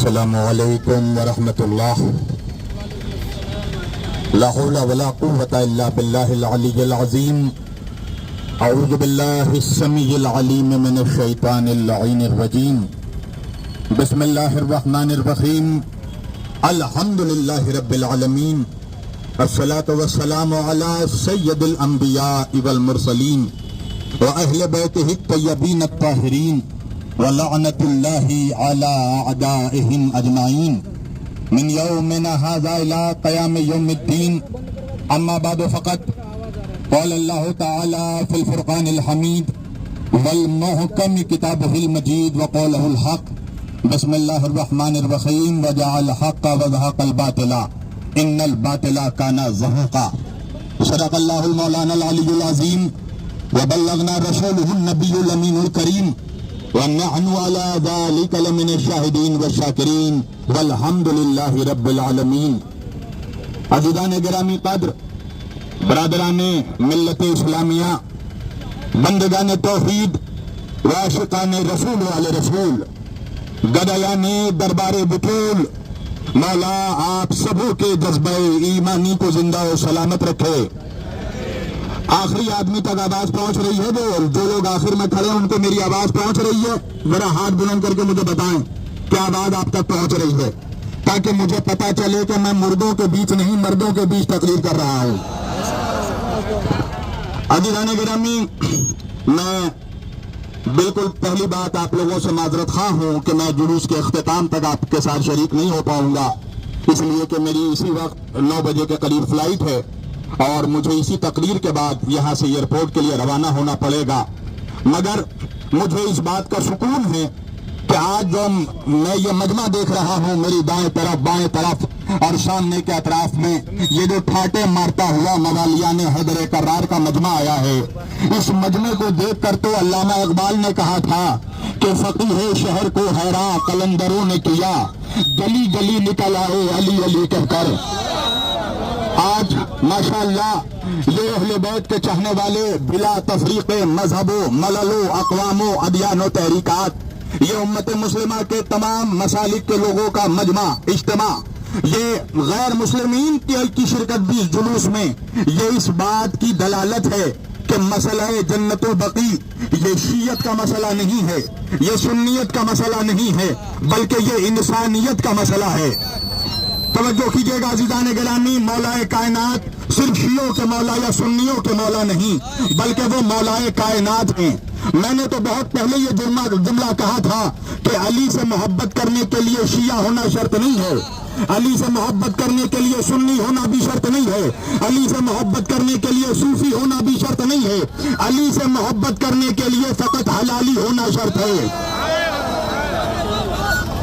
السلام علیکم ورحمۃ اللہ لا حول ولا قوة الا باللہ العلی العظیم اعوذ باللہ السمیع العلیم من الشیطان اللعین الرجیم بسم اللہ الرحمن الرحیم الحمد للہ رب العالمین الصلاة والسلام علی سید الانبیاء والمرسلین واہل بیتہ الطیبین الطاہرین ولعنت اللہ علی اعدائہم اجمعین من یومنا ھذا الی قیام یوم الدین اما بعد فقط قال اللہ تعالی فی الفرقان الحمید والمحکم کتابہ المجید وقولہ الحق بسم اللہ الرحمن الرحیم وجعل الحق وزهق الباطل ان الباطل کان زہوقا صدق اللہ المولانا العلی العظیم وبلغنا رسولہ النبی الامین الکریم ونحن على ذلك لمن الشاہدین والشاکرین والحمد للہ رب العالمین۔ عزیزان گرامی قدر، برادران ملت اسلامیہ، بندگان توحید و عاشقان رسول والے رسول، گدایان دربار بطول، مولا آپ سبوں کے جذبہ ایمانی کو زندہ و سلامت رکھے۔ آخری آدمی تک آواز پہنچ رہی ہے؟ جو لوگ آخر میں کھڑے ہیں ان کو میری آواز پہنچ رہی ہے؟ ذرا ہاتھ بلند کر کے مجھے بتائیں کہ آواز آپ تک پہنچ رہی ہے، تاکہ مجھے پتا چلے کہ میں مردوں کے بیچ نہیں مردوں کے بیچ تقریر کر رہا ہوں۔ عزیزان گرامی، میں بالکل پہلی بات آپ لوگوں سے معذرت خواہ ہوں کہ میں جلوس کے اختتام تک آپ کے ساتھ شریک نہیں ہو پاؤں گا، اس لیے کہ میری اسی وقت 9 بجے کے قریب فلائٹ ہے اور مجھے اسی تقریر کے بعد یہاں سے ایئرپورٹ کے لیے روانہ ہونا پڑے گا۔ مگر مجھے اس بات کا سکون ہے کہ آج جو میں یہ مجمع دیکھ رہا ہوں، میری دائیں طرف بائیں طرف اور سامنے کے اطراف میں یہ جو ٹھاٹے مارتا ہوا موالیان حیدر کرار کا مجمع آیا ہے، اس مجمع کو دیکھ کر تو علامہ اقبال نے کہا تھا کہ فقیہ شہر کو حیران قلندروں نے کیا، گلی گلی نکل آئے علی علی کہہ کر۔ آج ماشاءاللہ یہ اہل بیت کے چاہنے والے بلا تفریق مذہب و ملل و اقوام و ادیان و تحریکات، یہ امت مسلمہ کے تمام مسالک کے لوگوں کا مجمع اجتماع، یہ غیر مسلمین کی شرکت بھی جلوس میں، یہ اس بات کی دلالت ہے کہ مسئلہ جنت البقیع یہ شیعت کا مسئلہ نہیں ہے، یہ سنیت کا مسئلہ نہیں ہے، بلکہ یہ انسانیت کا مسئلہ ہے۔ توجہ کیجئے گا عزیزان گرامی، مولا کائنات صرف شیعوں کے مولا یا سنیوں کے مولا نہیں، بلکہ وہ مولا کائنات ہیں۔ میں نے تو بہت پہلے یہ جملہ کہا تھا کہ علی سے محبت کرنے کے لیے شیعہ ہونا شرط نہیں ہے، علی سے محبت کرنے کے لیے سنی ہونا بھی شرط نہیں ہے، علی سے محبت کرنے کے لیے صوفی ہونا بھی شرط نہیں ہے، علی سے محبت کرنے کے لیے فقط حلالی ہونا شرط ہے۔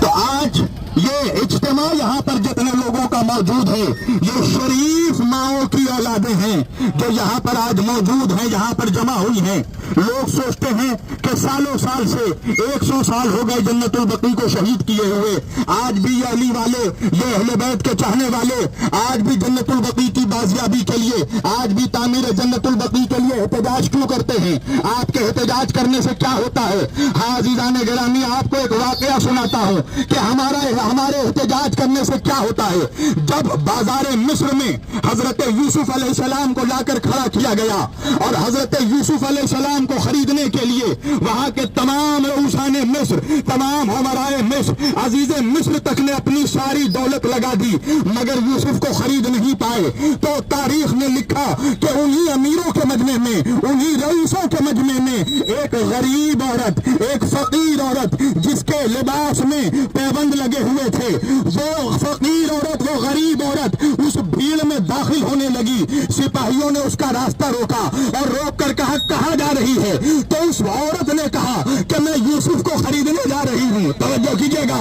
تو آج یہ اجتماع یہاں پر جتنے لوگوں کا موجود ہے، یہ شریف ماؤں کی اولادیں ہیں جو یہاں پر آج موجود ہیں، یہاں پر جمع ہوئی ہیں۔ لوگ سوچتے ہیں کہ سالوں سال سے 100 سال ہو گئے جنت البقیع کو شہید کیے ہوئے، آج بھی یہ علی والے، یہ اہل بیت کے چاہنے والے آج بھی جنت البقیع کی بازیابی کے لیے، آج بھی تعمیر جنت البقیع کے لیے احتجاج کیوں کرتے ہیں؟ آپ کے احتجاج کرنے سے کیا ہوتا ہے؟ ہاں عزیزان گرامی، آپ کو ایک واقعہ سناتا ہوں کہ ہمارے احتجاج کرنے سے کیا ہوتا ہے۔ جب بازار مصر میں حضرت یوسف علیہ السلام کو لا کر کھڑا کیا گیا اور حضرت یوسف علیہ السلام کو خریدنے کے لیے وہاں کے تمام رؤسان مصر، تمام امرائے مصر، عزیز مصر تک نے اپنی ساری دولت لگا دی، مگر یوسف کو خرید نہیں پائے۔ تو تاریخ نے لکھا کہ انہی امیروں کے مجمع میں، انہی رئیسوں کے مجمع میں ایک غریب عورت، ایک فقیر عورت جس کے لباس میں پیبند لگے ہوئے تھے، وہ فقیر عورت، وہ غریب عورت اس بھیڑ میں داخل ہونے لگی۔ سپاہیوں نے اس کا راستہ روکا اور روک کر کہا کہاں جا رہی ہے؟ تو اس عورت نے کہا کہ میں یوسف کو خریدنے جا رہی ہوں۔ توجہ کیجئے گا،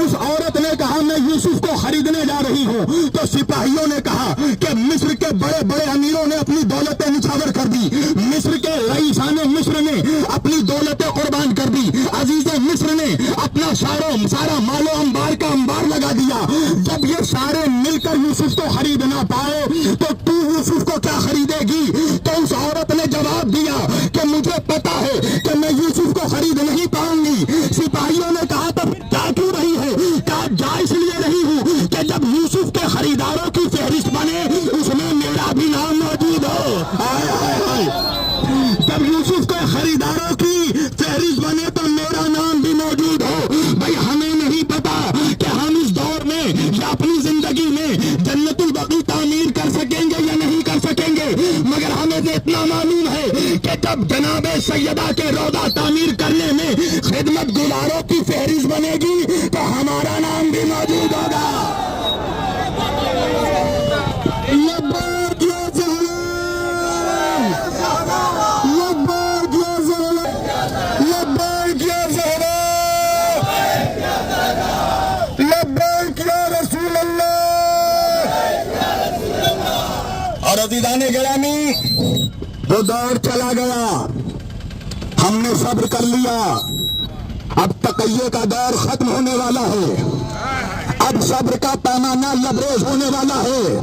اس عورت نے کہا میں یوسف کو خریدنے جا رہی ہوں۔ تو سپاہیوں نے کہا کہ مصر کے بڑے بڑے امیروں نے اپنی دولتیں نچھاور کر دی، مصر کے رئیسان مصر نے اپنی دولتیں قربان کر دی، عزیز مصر نے اپنا سارا مال و انبار کا انبار لگا دیا۔ جب یہ سارے مل کر یوسف کو خرید نہ پائے تو یوسف کو کیا خریدے گی؟ تو اس عورت نے جواب دیا کہ مجھے پتا ہے کہ میں یوسف کو خرید نہیں پاؤں گی۔ سپاہیوں نے کہا تو پھر کیا کیوں رہی ہے؟ کہا اتنا معلوم ہے کہ جب جناب سیدہ کے روضہ تعمیر کرنے میں خدمت گزاروں کی فہرست بنے گی تو ہمارا نام بھی موجود ہوگا. لبیک یا زہرا، لبیک یا زہرا، لبیک یا زہرا، لبیک یا رسول اللہ. اور عزیزان گرامی، وہ دور چلا گیا، ہم نے صبر کر لیا. اب تقیے کا دور ختم ہونے والا ہے، اب صبر کا پیمانہ لبریز ہونے والا ہے.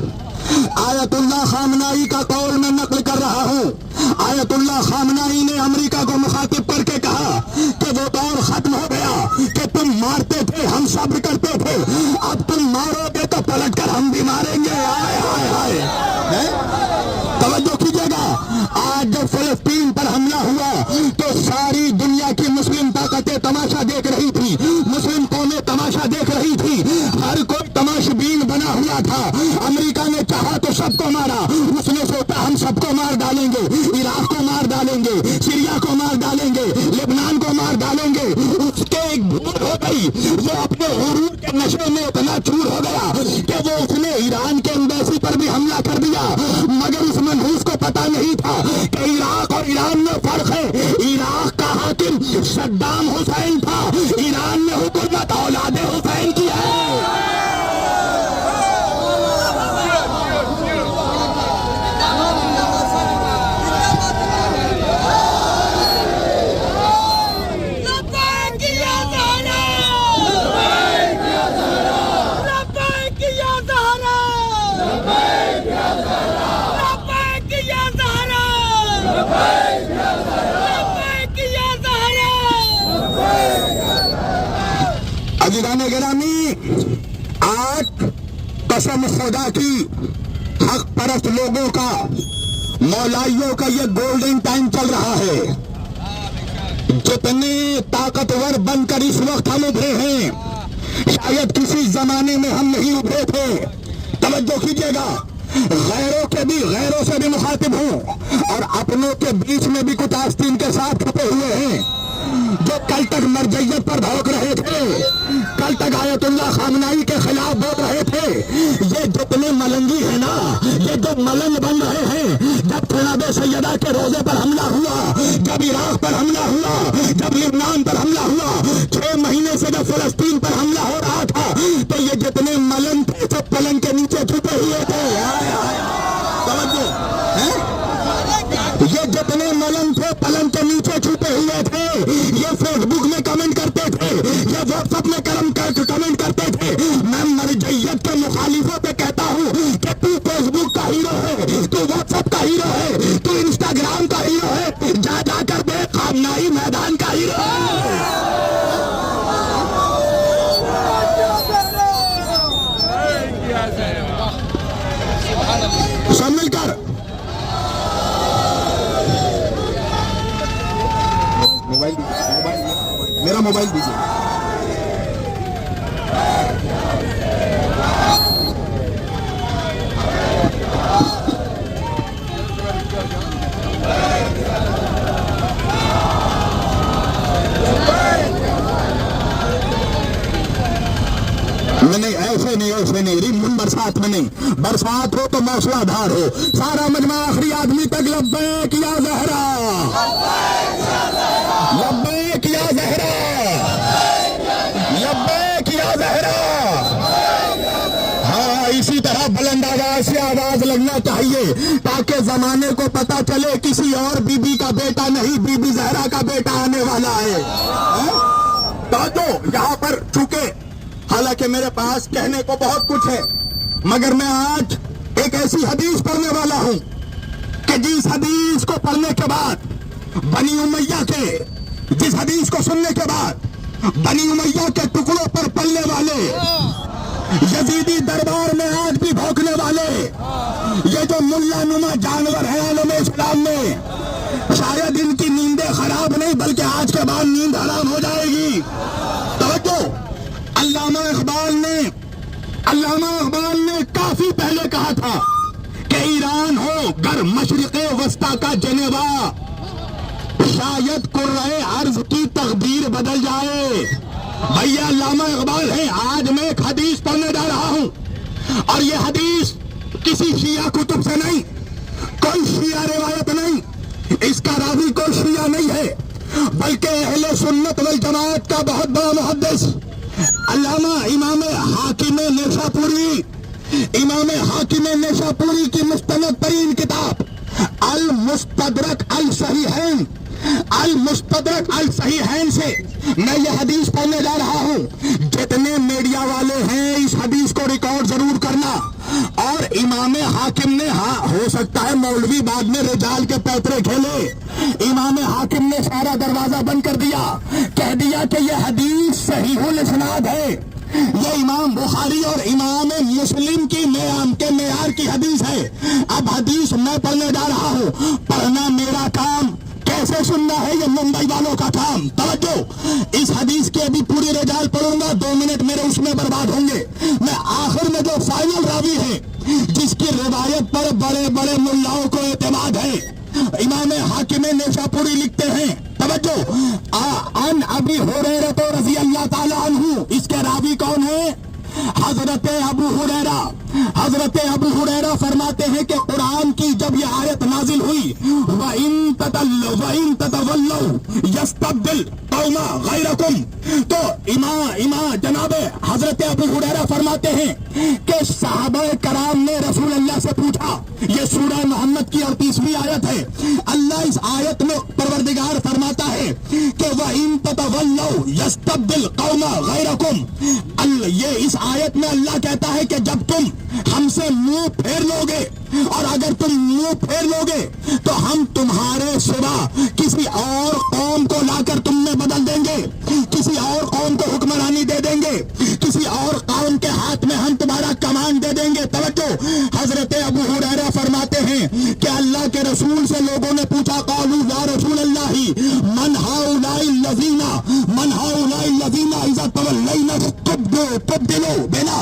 آیت اللہ خامنائی کا قول میں نقل کر رہا ہوں. آیت اللہ خامنائی نے امریکہ کو مخاطب کر کے کہا کہ وہ دور ختم ہو گیا کہ تم مارتے تھے ہم صبر کرتے تھے، اب تم مارو گے تو پلٹ کر ہم بھی ماریں گے. آئے آئے آئے، توجہ کیجیے گا. آج جب فلسطین پر حملہ ہوا تو ساری دنیا کی مسلم طاقتیں تماشا دیکھ رہی تھی، مسلم قومیں تماشا دیکھ رہی تھی، ہر کوئی تماش بین بنا ہوا تھا. امریکہ نے چاہا تو سب کو مارا، اس نے سوچا ہم سب کو مار ڈالیں گے، عراق کو مار ڈالیں گے، سیریا کو مار ڈالیں گے، لبنان کو مار ڈالیں گے. اس کے ایک بھول ہو گئی، وہ اپنے غرور کے نشے میں اتنا چور ہو گیا کہ وہ اس نے ایران کے ایمبیسی پر بھی حملہ کر دیا. مگر اس منحوس کو پتا نہیں تھا کہ عراق اور ایران میں فرق ہے. عراق کا حاکم صدام حسین تھا، ایران میں حکومت اولاد حسین کی ہے. عزیزان گرامی، آج قسم خدا کی حق پرست لوگوں کا، مولائیوں کا یہ گولڈن ٹائم چل رہا ہے. جتنے طاقتور بن کر اس وقت ہم ابھرے ہیں، شاید کسی زمانے میں ہم نہیں ابھرے تھے. توجہ کیجیے گا، غیروں سے بھی مخاطب ہوں اور اپنوں کے بیچ میں بھی کچھ آستین کے ساتھ کھپے ہوئے ہیں جو کل تک مرجعیت پر بھوک رہے تھے، کل تک آیت اللہ خامنائی کے خلاف بول رہے تھے. یہ جتنے ملنگی ہیں نا، یہ جو ملنگ بن رہے ہیں، جب جناب سیدہ کے روضے پر حملہ ہوا، جب عراق پر حملہ ہوا، جب لبنان پر حملہ ہوا، 6 مہینے سے جب فلسطین پر حملہ ہو رہا تھا، تو یہ جتنے ملنگ تھے سب پلنگ کے نیچے چھپے ہوئے تھے. توجہ ہے، یہ جتنے ملنگ تھے پلنگ کے نیچے چھپے ہوئے تھے. یہ فیس بک میں کمنٹ کرتے تھے، یہ واٹس ایپ میں کمنٹ کرتے تھے. میں مرجعیت کے مخالفوں پہ کہتا ہوں کہ تو فیس بک کا ہیرو ہے، تو واٹس ایپ کا ہیرو ہے، تو انسٹاگرام کا ہیرو ہے، جا کر دیکھ خامنائی میدان کا ہیرو ہے. سب مل کر میرا موبائل دیجیے. نہیں ایسے نہیں ریمن برسات میں نہیں، برسات ہو تو موسلا دھار ہو، سارا مجمع آخری آدمی تک لبیک یا زہرا، لبیک یا زہرا، لبیک یا زہرا. ہاں، اسی طرح بلند آواز سے آواز لگنا چاہیے تاکہ زمانے کو پتا چلے کسی اور بی بی کا بیٹا نہیں، بی بی زہرا کا بیٹا آنے والا ہے. تو یہاں پر چونکہ حالانکہ میرے پاس کہنے کو بہت کچھ ہے، مگر میں آج ایک ایسی حدیث پڑھنے والا ہوں کہ جس حدیث کو پڑھنے کے بعد بنی امیہ کے، جس حدیث کو سننے کے بعد بنی امیہ کے ٹکڑوں پر پلنے والے، یزیدی دربار میں آج بھی بھونکنے والے، یہ جو ملا نما جانور ہیں عالم اسلام میں، شاید ان کی نیندیں خراب نہیں بلکہ آج کے بعد نیند حرام ہو جائے گی. توجہ، علامہ اقبال نے کافی پہلے کہا تھا کہ یہ ایران ہو گر مشرق وسطی کا جنیوا، شاید قرۂ ارض کی تقدیر بدل جائے۔ بھیا علامہ اقبال ہے، آج میں ایک حدیث پڑھنے جا رہا ہوں، اور یہ حدیث کسی شیعہ کتب سے نہیں، کوئی شیعہ روایت نہیں، اس کا راوی کوئی شیعہ نہیں ہے، بلکہ اہل سنت والجماعت کا بہت بڑا محدث علامہ امام حاکم نیشاپوری، امام حاکم نیشاپوری کی مستند ترین کتاب المستدرک الصحیحین، المستدرک الصحیحین سے میں یہ حدیث پڑھنے جا رہا ہوں۔ جتنے میڈیا والے ہیں اس حدیث کو ریکارڈ ضرور کرنا، اور امام حاکم نے، ہاں ہو سکتا ہے مولوی بعد میں رجال کے پیترے کھیلے، امام حاکم نے سارا دروازہ بند کر دیا، کہہ دیا کہ یہ حدیث صحیح الاسناد ہے، یہ امام بخاری اور امام مسلم کی معیار کی حدیث ہے۔ اب حدیث میں پڑھنے جا رہا ہوں، پڑھنا میرا کام، کیسے سننا ہے یہ ممبئی والوں کا کام۔ توجہ، اس حدیث کی ابھی پوری رجال پڑھوں گا، 2 منٹ میرے اس میں برباد ہوں گے۔ میں آخر میں جو فائنل راوی ہے جس کی روایت پر بڑے بڑے ملاؤں کو اعتماد ہے، امام حاکم نیشاپوری لکھتے ہیں، توجہ، ان ابی ہریرہ رضی اللہ تعالی عنہ، اس کے راوی کون ہے؟ حضرت ابو ہریرہ۔ حضرت ابو ہریرہ فرماتے ہیں کہ قرآن کی جب یہ آیت نازل ہوئی، وَإِن تَتَوَلَّوْا يَسْتَبْدِلْ قَوْمًا غَيْرَكُمْ، تو جناب حضرت ابو ہریرہ فرماتے ہیں کہ صحابہ کرام نے رسول اللہ سے پوچھا، یہ سورہ محمد کی 38ویں آیت ہے، اللہ اس آیت میں پروردگار فرماتا ہے کہ وَإِن تَتَوَلَّوْا يَسْتَبْدِلْ قَوْمًا غَيْرَكُمْ، یہ اس آیت میں اللہ کہتا ہے کہ جب تم ہم سے منہ پھیر لو گے، اور اگر تم منہ پھیر لو گے تو ہم تمہارے سوا کسی اور قوم کو لا کر تم میں بدل دیں گے، کسی اور قوم کو حکمرانی دے دیں گے، کسی اور قوم کے ہاتھ میں ہم تمہارا کمان دے دیں گے۔ توجہ، حضرت ابو ہریرہ فرماتے ہیں کہ اللہ کے رسول سے لوگوں نے پوچھا، قالوا یا رسول اللہ من ہؤلاء الذین اذا تولینا تبدلوا بنا،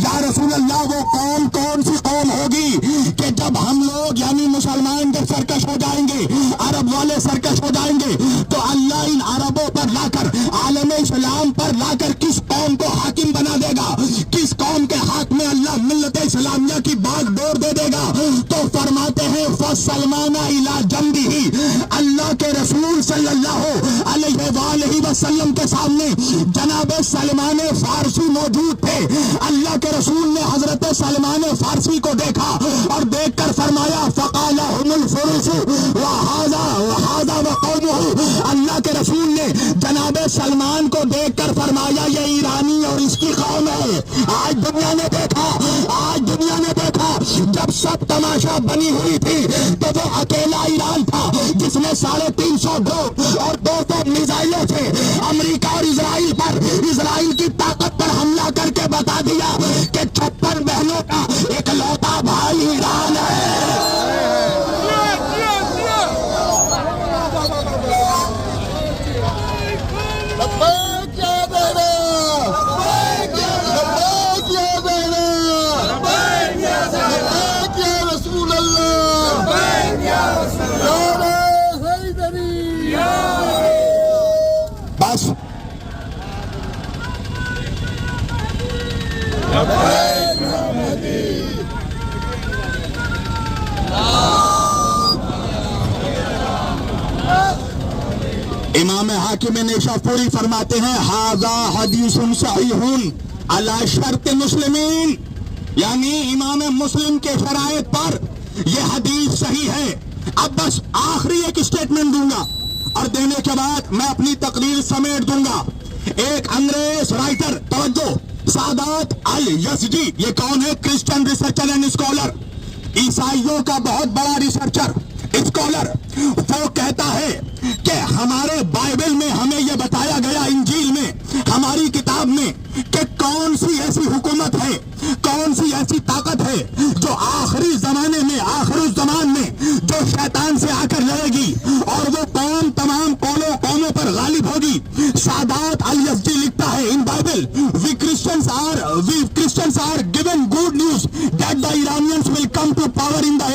یا رسول اللہ وہ قوم کون سی قوم ہوگی کہ جب ہم لوگ یعنی مسلمان جب سرکش ہو جائیں گے، عرب والے سرکش ہو جائیں گے، تو اللہ ان عربوں پر لا کر، عالم اسلام پر لا کر کس قوم کو حاکم بنا دے گا، کس قوم کے ہاتھ میں اللہ ملت اسلامیہ کی باغ ڈور دے دے گا؟ تو فرماتے ہیں فَسَلْمَانَ إِلَىٰ جَنبِهِ، اللہ کے رسول صلی اللہ علیہ وآلہ وسلم کے سامنے جناب سلمان فارسی موجود تھے۔ اللہ کے رسول نے حضرت سلمان فارسی کو دیکھا اور دیکھ کر فرمایا فقال هم الفرس وهذا وقومه، اللہ کے رسول نے جناب سلمان کو دیکھ کر فرمایا یہ ایرانی اور اس کی قوم ہے۔ آج دنیا نے دیکھا، آج دنیا نے دیکھا، جب سب تماشا بنی ہوئی تھی تو وہ اکیلا ایران تھا جس نے 350 ڈرون اور 200 میزائلوں سے امریکہ اور اسرائیل پر، اسرائیل کی طاقت پر حملہ کر کے بتا دیا کہ 56 بہنوں کا اکلوتا بھائی ایران ہے۔ بس امام حاکم نیشاپوری فرماتے ہیں ھذا حدیث صحیح علی شرط مسلمین، یعنی امام مسلم کے شرائط پر یہ حدیث صحیح ہے۔ اب بس آخری ایک اسٹیٹمنٹ دوں گا اور دینے کے بعد میں اپنی تقریر سمیٹ دوں گا۔ ایک انگریز رائٹر، توجہ، سادات الیزدی، یہ کون ہے؟ کرسچن ریسرچر اینڈ اسکالر، عیسائیوں کا بہت بڑا ریسرچر اسکالر۔ وہ کہتا ہے کہ ہمارے بائبل میں ہمیں یہ بتایا گیا، انجیل میں، ہماری کتاب میں، کہ کون سی ایسی حکومت ہے، کون سی ایسی طاقت ہے جو آخری زمانے میں، آخر الزمان میں جو شیطان سے آ کر لڑے گی اور وہ قوم تمام قوموں پر غالب ہوگی۔ سادات الیزدی لکھتا ہے ان Bible we Christians are given good news that the Iranians will come to power in the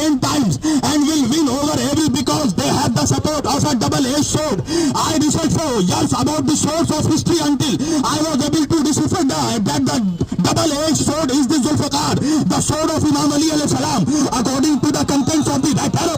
kingdoms and will win over every because they have the support of a double-edged sword. I researched for years about the swords of history until I was able to decipher that the double-edged sword is the Zulfiqar, the sword of Imam Ali alayhi salam, according to the contents of the paro.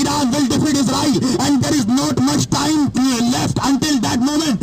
Iran will defeat Israel and there is not much time left until that moment.